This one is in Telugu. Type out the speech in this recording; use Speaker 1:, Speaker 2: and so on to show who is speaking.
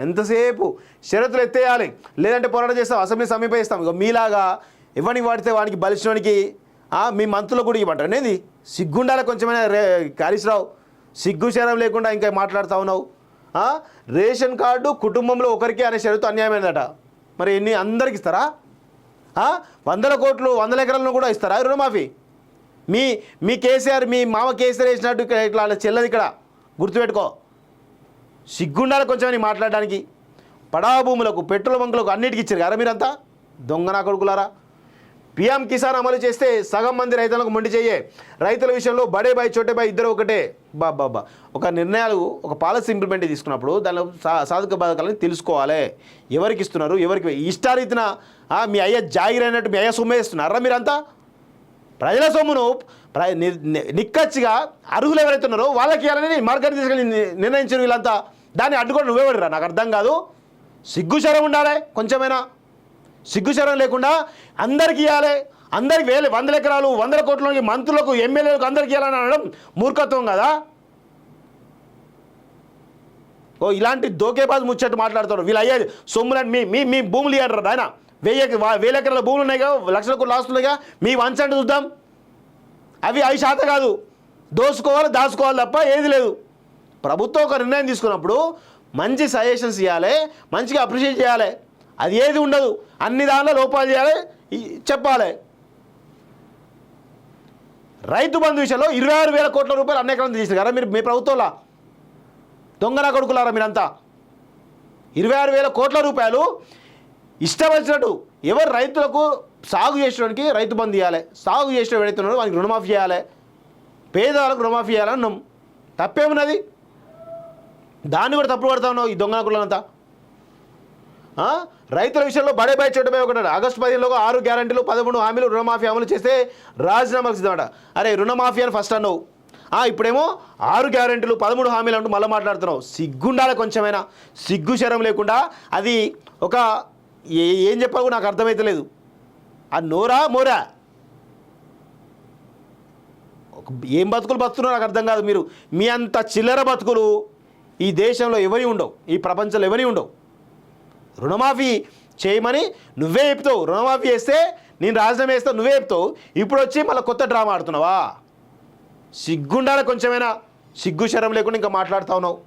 Speaker 1: ఎంతసేపు షరతులు ఎత్తేయాలి, లేదంటే పోరాటం చేస్తాం, అసెంబ్లీ సమీపిస్తాం. ఇక మీలాగా ఎవరిని వాడితే వానికి బలిసినోనికి మీ మంత్రులు కూడా ఇవ్వమంటారు అనేది. సిగ్గుండాలి కొంచెమైనా హరీష్ రావు, సిగ్గు శరం లేకుండా ఇంకా మాట్లాడుతూ ఉన్నావు. రేషన్ కార్డు కుటుంబంలో ఒకరికి అనే షరతు అన్యాయమైనదట. మరి ఎన్ని అందరికి ఇస్తారా? 100 కోట్లు 100 ఎకరాలను కూడా ఇస్తారా రుణమాఫీ? మీ కేసీఆర్, మీ మామ కేసీఆర్ వేసినట్టు ఇట్లా చెల్లది. ఇక్కడ గుర్తుపెట్టుకో, సిగ్గుండాలి కొంచెం మాట్లాడడానికి. పడా భూములకు, పెట్రోల్ బంకులకు అన్నిటికీ ఇచ్చారు కదా మీరంతా, దొంగనా కొడుకులారా. పీఎం కిసాన్ అమలు చేస్తే సగం మంది రైతులకు మొండి చెయ్యే. రైతుల విషయంలో బడే బాయ్ చోటే బాయ్ ఇద్దరు ఒకటే. బాబా ఒక నిర్ణయాలు, ఒక పాలసీ ఇంప్లిమెంట్ తీసుకున్నప్పుడు దానిలో సాధక బాధకాలని తెలుసుకోవాలి. ఎవరికి ఇస్తున్నారు, ఎవరికి ఇష్టారీతిన మీ అయ్య జాగిర్ అయినట్టు మీ అయ్య సొమ్మే ఇస్తున్నారా మీరంతా? ప్రజల సొమ్మును నిక్కచ్చిగా అర్హులు ఎవరైతే ఉన్నారో వాళ్ళకి ఇవ్వాలని మార్కెట్ తీసుకెళ్ళి నిర్ణయించారు వీళ్ళంతా. దాన్ని అడ్డుకొని నువ్వెవడిరా? నాకు అర్థం కాదు. సిగ్గుశరం ఉండాలి కొంచెమైనా. సిగ్గుశరం లేకుండా అందరికి ఇవ్వాలి, అందరికి 100 ఎకరాలు 100 కోట్లకి మంత్రులకు, ఎమ్మెల్యేలకు అందరికి ఇవ్వాలని అనడం మూర్ఖత్వం కదా. ఇలాంటి దోకేబాజు ముచ్చట్టు మాట్లాడుతారు. వీళ్ళు అయ్యేది సొమ్ములని మీ భూములు ఇవ్వరు ఆయన. 1000 ఎకరాల భూములు ఉన్నాయిగా, లక్షల కోట్లు ఆస్తున్నాయిగా, మీ వంచండి చూద్దాం. అవి శాత కాదు, దోసుకోవాలి దాచుకోవాలి తప్ప ఏది లేదు. ప్రభుత్వం ఒక నిర్ణయం తీసుకున్నప్పుడు మంచి సజెషన్స్ ఇవ్వాలి, మంచిగా అప్రిషియేట్ చేయాలి. అది ఏది ఉండదు, అన్ని దానిలో లోపాలు చేయాలి, చెప్పాలి. రైతు బంధు విషయంలో 26,000 కోట్ల రూపాయలు అన్ని ఎకరాలు తీసారు కదా మీరు, మీ ప్రభుత్వంలో. దొంగనా కొడుకులారా మీరంతా. 26,000 కోట్ల రూపాయలు ఇష్టం వచ్చినట్టు ఎవరు రైతులకు సాగు చేసేవాడికి రైతు బంధు ఇవ్వాలి, సాగు చేసిన ఎవరైతున్నారో వానికి రుణమాఫీ చేయాలి, పేదవాళ్ళకు రుణమాఫీ చేయాలన్నాం. తప్పేమున్నది? దాన్ని కూడా తప్పుడు పడతా ఉన్నావు ఈ దొంగన కులంతా. రైతుల విషయంలో బడే బాయ్ చోట బాయ్ ఒకటి. ఆగస్టు 15లోగా 6 గ్యారంటీలు 13 హామీలు రుణమాఫీ అమలు చేస్తే రాజీనామాకు సిద్ధమట. అరే రుణమాఫీ అని ఫస్ట్ అన్నావు, ఇప్పుడేమో 6 గ్యారంటీలు 13 హామీలు అంటూ మళ్ళీ మాట్లాడుతున్నావు. సిగ్గుండాలి కొంచెమైనా, సిగ్గు శరం లేకుండా. అది ఒక ఏం చెప్పావు నాకు అర్థమైతే లేదు. అది నోరా మోరా? ఏం బతుకులు బతుకున్నారో నాకు అర్థం కాదు. మీరు మీ అంత చిల్లర బతుకులు ఈ దేశంలో ఎవరి ఉండవు, ఈ ప్రపంచంలో ఎవరి ఉండవు. రుణమాఫీ చేయమని నువ్వే చెప్తావు, రుణమాఫీ చేస్తే నేను రాజీనామా చేస్తావు నువ్వే చెప్తావు. ఇప్పుడు వచ్చి మళ్ళీ కొత్త డ్రామా ఆడుతున్నావా? సిగ్గుండాలి కొంచెమైనా, సిగ్గు శరం లేకుండా ఇంకా మాట్లాడుతూ ఉన్నావు.